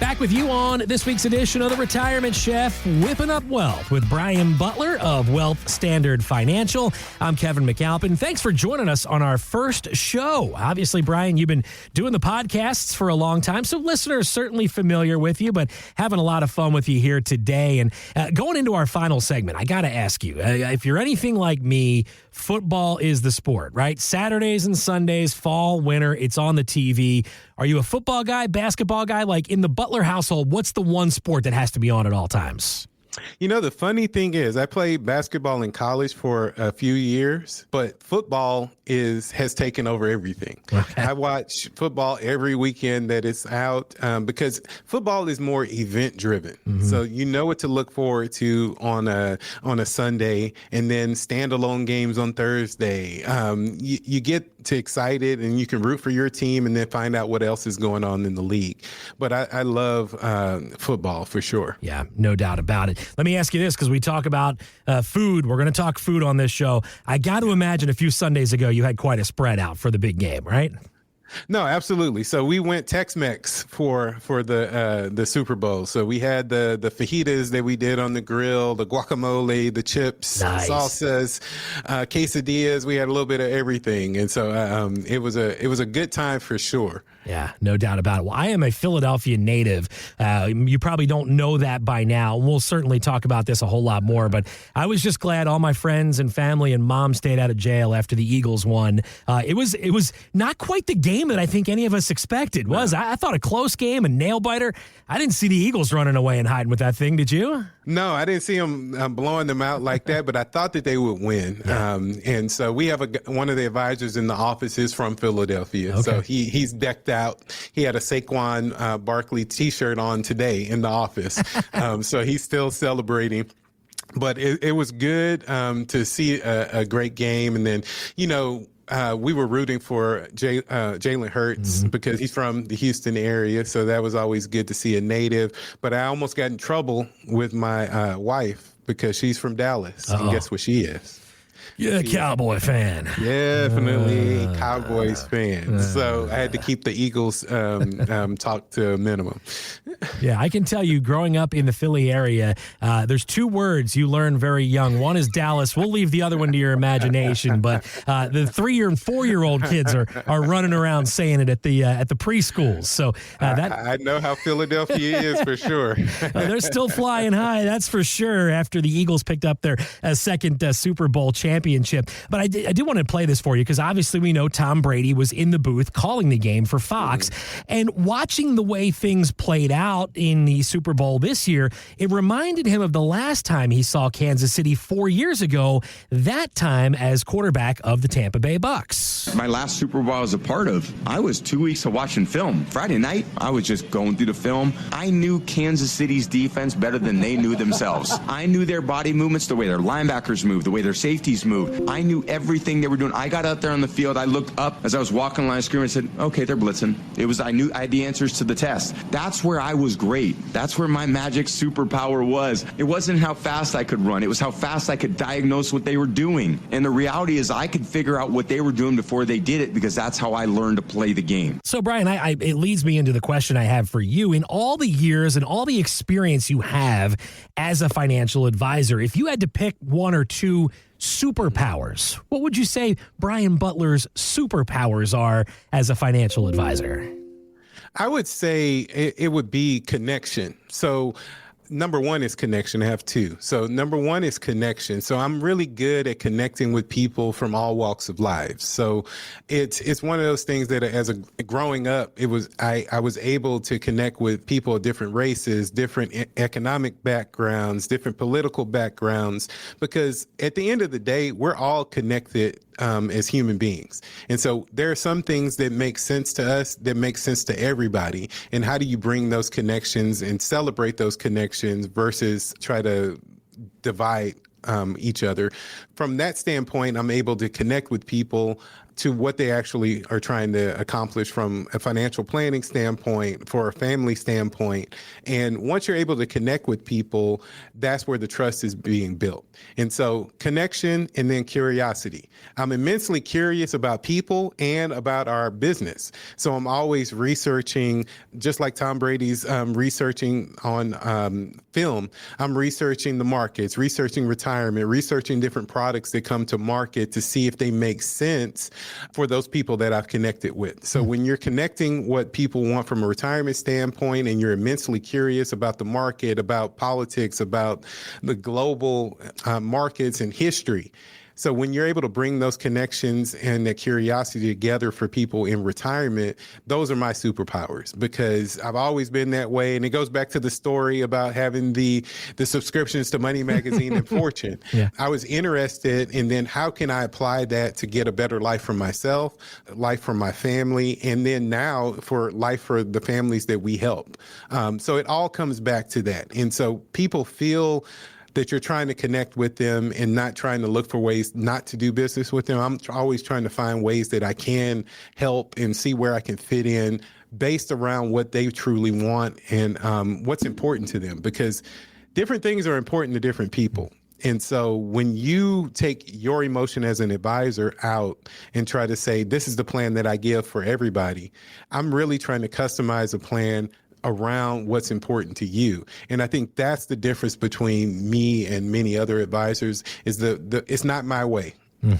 Back with you on this week's edition of The Retirement Chef, Whipping Up Wealth with Brian Butler of Wealth Standard Financial. I'm Kevin McAlpin. Thanks for joining us on our first show. Obviously, Brian, you've been doing the podcasts for a long time, so listeners certainly familiar with you, but having a lot of fun with you here today. And going into our final segment, I got to ask you, if you're anything like me, football is the sport, right? Saturdays and Sundays, fall, winter, it's on the TV. Are you a football guy, basketball guy? Like in the Butler household, what's the one sport that has to be on at all times? You know, the funny thing is I played basketball in college for a few years, but football has taken over everything. Okay. I watch football every weekend that it's out because football is more event driven. Mm-hmm. So you know what to look forward to on a Sunday, and then standalone games on Thursday. You get too excited and you can root for your team and then find out what else is going on in the league. But I love football for sure. Yeah, no doubt about it. Let me ask you this, because we talk about food. We're going to talk food on this show. I got to imagine a few Sundays ago you had quite a spread out for the big game, right? No, absolutely. So we went Tex-Mex for the Super Bowl. So we had the fajitas that we did on the grill, the guacamole, the chips, nice. Salsas, quesadillas. We had a little bit of everything, and so it was a good time for sure. Yeah, no doubt about it. Well, I am a Philadelphia native. You probably don't know that by now. We'll certainly talk about this a whole lot more, but I was just glad all my friends and family and mom stayed out of jail after the Eagles won. It was not quite the game that I think any of us expected. Was I thought a close game, a nail biter. I didn't see the Eagles running away and hiding with that thing. Did you? No, I didn't see them blowing them out like that, but I thought that they would win. Yeah. And so we have one of the advisors in the office is from Philadelphia. Okay. So he's decked out. He had a Saquon Barkley T-shirt on today in the office. So he's still celebrating. But it was good to see a great game. And then, we were rooting for Jalen Hurts because he's from the Houston area. So that was always good to see a native. But I almost got in trouble with my wife because she's from Dallas. And guess what she is? You're a Cowboy fan. Definitely Cowboys fan. So I had to keep the Eagles talk to a minimum. Yeah, I can tell you growing up in the Philly area, there's two words you learn very young. One is Dallas. We'll leave the other one to your imagination. But the 3-year and 4-year-old kids are running around saying it at the preschools. So I know how Philadelphia is for sure. They're still flying high, that's for sure, after the Eagles picked up their second Super Bowl championship. But I do want to play this for you because obviously we know Tom Brady was in the booth calling the game for Fox. And watching the way things played out in the Super Bowl this year, it reminded him of the last time he saw Kansas City 4 years ago, that time as quarterback of the Tampa Bay Bucks. My last Super Bowl I was a part of, I was 2 weeks of watching film. Friday night, I was just going through the film. I knew Kansas City's defense better than they knew themselves. I knew their body movements, the way their linebackers moved, the way their safeties moved. I knew everything they were doing. I got out there on the field. I looked up as I was walking the line of scrimmage and said, okay, they're blitzing. I knew I had the answers to the test. That's where I was great. That's where my magic superpower was. It wasn't how fast I could run. It was how fast I could diagnose what they were doing. And the reality is I could figure out what they were doing before they did it because that's how I learned to play the game. So, Brian, it leads me into the question I have for you. In all the years and all the experience you have as a financial advisor, if you had to pick one or two superpowers, what would you say Brian Butler's superpowers are as a financial advisor? I would say it would be connection. So number one is connection. I have two. So number one is connection. So I'm really good at connecting with people from all walks of life. So it's one of those things that growing up, I was able to connect with people of different races, different economic backgrounds, different political backgrounds, because at the end of the day, we're all connected as human beings. And so there are some things that make sense to us that make sense to everybody. And how do you bring those connections and celebrate those connections versus try to divide each other? From that standpoint, I'm able to connect with people to what they actually are trying to accomplish from a financial planning standpoint, for a family standpoint. And once you're able to connect with people, that's where the trust is being built. And so connection and then curiosity. I'm immensely curious about people and about our business. So I'm always researching, just like Tom Brady's researching on film. I'm researching the markets, researching retirement, researching different products that come to market to see if they make sense for those people that I've connected with. So when you're connecting what people want from a retirement standpoint, and you're immensely curious about the market, about politics, about the global markets and history. So when you're able to bring those connections and that curiosity together for people in retirement, those are my superpowers, because I've always been that way. And it goes back to the story about having the subscriptions to Money Magazine and Fortune. Yeah. I was interested in then how can I apply that to get a better life for myself, life for my family, and then now for life for the families that we help. So it all comes back to that. And so people feel that you're trying to connect with them and not trying to look for ways not to do business with them. I'm always trying to find ways that I can help and see where I can fit in based around what they truly want and what's important to them, because different things are important to different people. And so when you take your emotion as an advisor out and try to say, this is the plan that I give for everybody, I'm really trying to customize a plan around what's important to you. And I think that's the difference between me and many other advisors is it's not my way.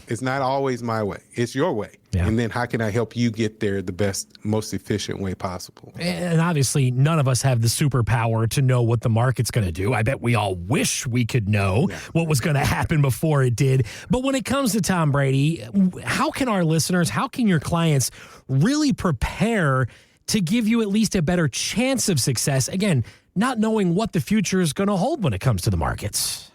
It's not always my way. It's your way. Yeah. And then how can I help you get there the best, most efficient way possible? And obviously, none of us have the superpower to know what the market's going to do. I bet we all wish we could know what was going to happen before it did. But when it comes to Tom Brady, how can our listeners, how can your clients really prepare to give you at least a better chance of success? Again, not knowing what the future is going to hold when it comes to the markets.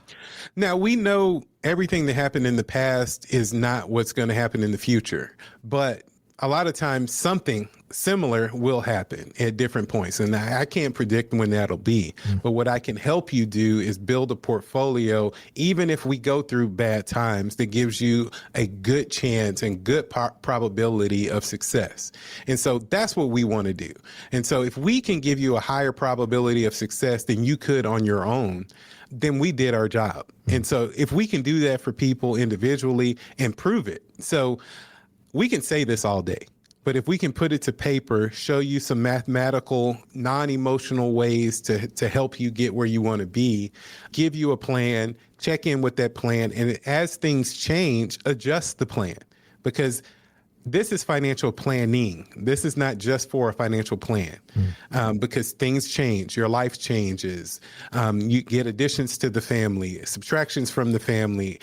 Now, we know everything that happened in the past is not what's going to happen in the future, but a lot of times something similar will happen at different points. And I can't predict when that'll be. But what I can help you do is build a portfolio, even if we go through bad times, that gives you a good chance and good probability of success. And so that's what we want to do. And so if we can give you a higher probability of success than you could on your own, then we did our job. And so if we can do that for people individually and prove it. So we can say this all day, but if we can put it to paper, show you some mathematical, non-emotional ways to help you get where you want to be, give you a plan, check in with that plan, and as things change, adjust the plan. Because this is financial planning. This is not just for a financial plan, because things change. Your life changes. You get additions to the family, subtractions from the family,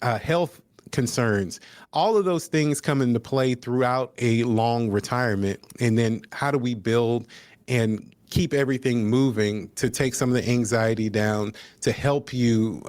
health concerns. All of those things come into play throughout a long retirement. And then how do we build and keep everything moving to take some of the anxiety down, to help you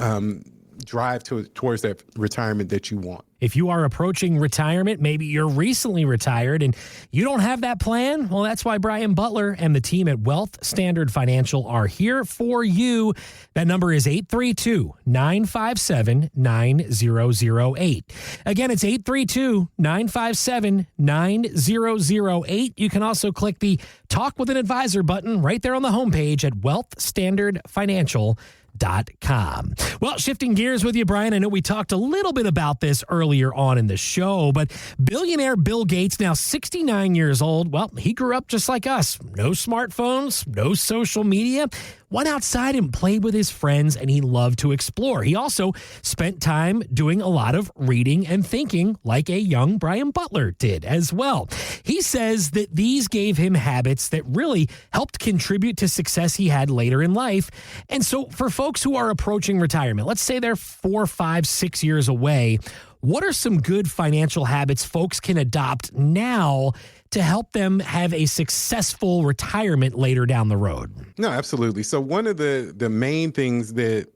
drive towards that retirement that you want? If you are approaching retirement, maybe you're recently retired and you don't have that plan, well, that's why Brian Butler and the team at Wealth Standard Financial are here for you. That number is 832-957-9008. Again, it's 832-957-9008. You can also click the Talk with an Advisor button right there on the homepage at wealthstandardfinancial.com. Well, shifting gears with you, Brian, I know we talked a little bit about this earlier on in the show, but billionaire Bill Gates, now 69 years old, well, he grew up just like us. No smartphones, no social media. Went outside and played with his friends, and he loved to explore. He also spent time doing a lot of reading and thinking like a young Brian Butler did as well. He says that these gave him habits that really helped contribute to success he had later in life. And so for folks who are approaching retirement, let's say they're 4, 5, 6 years away, what are some good financial habits folks can adopt now to help them have a successful retirement later down the road? No, absolutely. So one of the main things that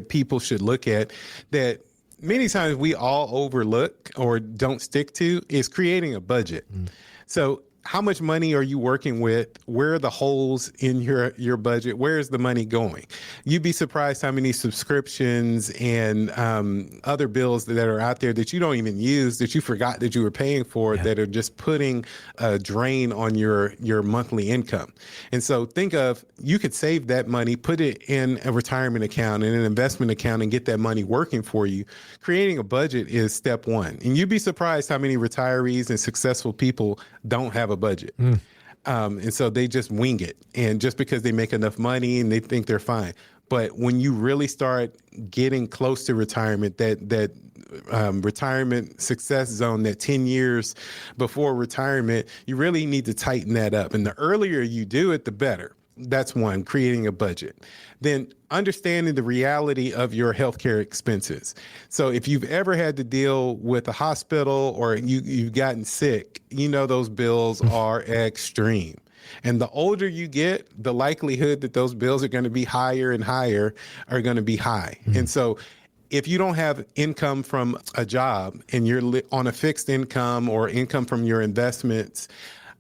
people should look at that many times we all overlook or don't stick to is creating a budget. So how much money are you working with? Where are the holes in your budget? Where is the money going? You'd be surprised how many subscriptions and other bills that are out there that you don't even use, that you forgot that you were paying for, that are just putting a drain on your monthly income. And so think of, you could save that money, put it in a retirement account and an investment account and get that money working for you. Creating a budget is step one. And you'd be surprised how many retirees and successful people don't have a budget. And so they just wing it. And just because they make enough money and they think they're fine. But when you really start getting close to retirement, that retirement success zone, that 10 years before retirement, you really need to tighten that up. And the earlier you do it, the better. That's one, creating a budget. Then understanding the reality of your healthcare expenses. So if you've ever had to deal with a hospital or you've gotten sick, you know those bills are extreme. And the older you get, the likelihood that those bills are going to be higher and higher are going to be high. And so if you don't have income from a job and you're on a fixed income or income from your investments,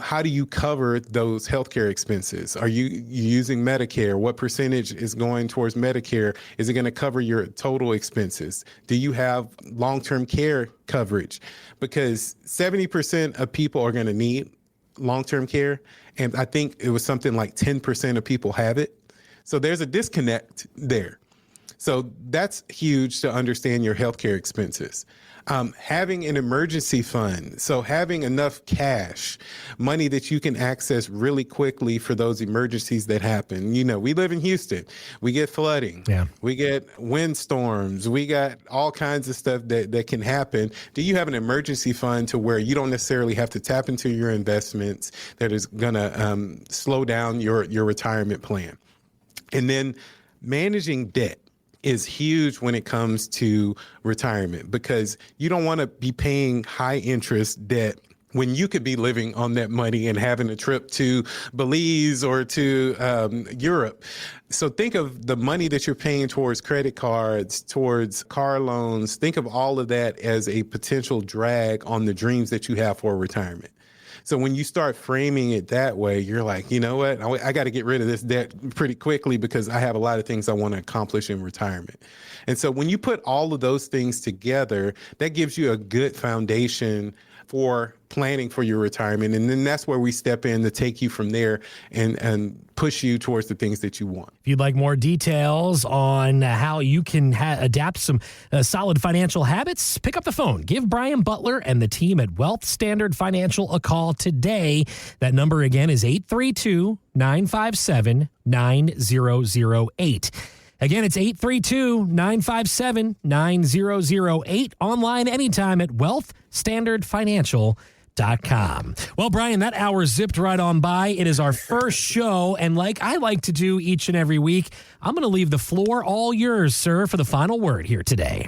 how do you cover those healthcare expenses? Are you using Medicare? What percentage is going towards Medicare? Is it going to cover your total expenses? Do you have long-term care coverage? Because 70% of people are going to need long-term care. And I think it was something like 10% of people have it. So there's a disconnect there. So that's huge to understand your healthcare expenses. Having an emergency fund, so having enough cash, money that you can access really quickly for those emergencies that happen. You know, we live in Houston. We get flooding. We get windstorms. We got all kinds of stuff that can happen. Do you have an emergency fund to where you don't necessarily have to tap into your investments that is going to slow down your retirement plan? And then managing debt is huge when it comes to retirement, because you don't want to be paying high interest debt when you could be living on that money and having a trip to Belize or to Europe. So think of the money that you're paying towards credit cards, towards car loans. Think of all of that as a potential drag on the dreams that you have for retirement. So when you start framing it that way, you're like, you know what, I got to get rid of this debt pretty quickly because I have a lot of things I want to accomplish in retirement. And so when you put all of those things together, that gives you a good foundation for planning for your retirement. And then that's where we step in to take you from there and push you towards the things that you want. If you'd like more details on how you can adapt some solid financial habits, pick up the phone. Give Brian Butler and the team at Wealth Standard Financial a call today. That number again is 832-957-9008. Again, it's 832-957-9008. Online anytime at wealthstandardfinancial.com. Well, Brian, that hour zipped right on by. It is our first show, and like I like to do each and every week, I'm going to leave the floor all yours, sir, for the final word here today.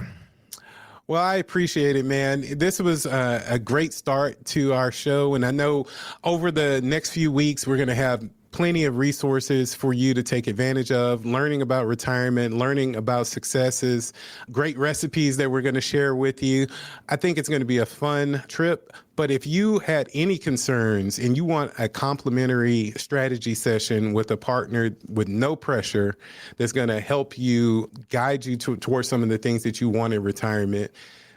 Well, I appreciate it, man. This was a great start to our show, and I know over the next few weeks we're going to have plenty of resources for you to take advantage of, learning about retirement, learning about successes, great recipes that we're going to share with you. I think it's going to be a fun trip. But if you had any concerns and you want a complimentary strategy session with a partner with no pressure that's going to help you, guide you towards some of the things that you want in retirement,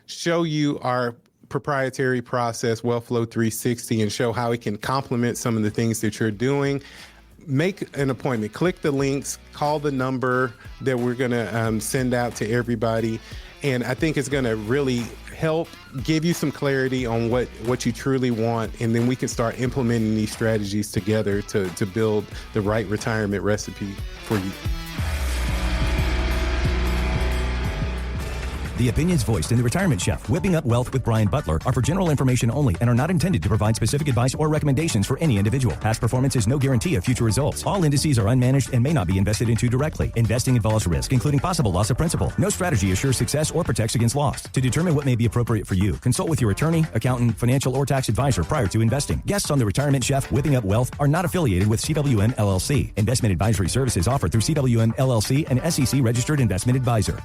show you our proprietary process, WealthFlow 360, and show how it can complement some of the things that you're doing, make an appointment. Click the links, call the number that we're going to send out to everybody. And I think it's going to really help give you some clarity on what you truly want. And then we can start implementing these strategies together to build the right retirement recipe for you. The opinions voiced in The Retirement Chef, Whipping Up Wealth with Brian Butler, are for general information only and are not intended to provide specific advice or recommendations for any individual. Past performance is no guarantee of future results. All indices are unmanaged and may not be invested into directly. Investing involves risk, including possible loss of principal. No strategy assures success or protects against loss. To determine what may be appropriate for you, consult with your attorney, accountant, financial, or tax advisor prior to investing. Guests on The Retirement Chef, Whipping Up Wealth are not affiliated with CWM LLC. Investment advisory services offered through CWM LLC, an SEC registered investment advisor.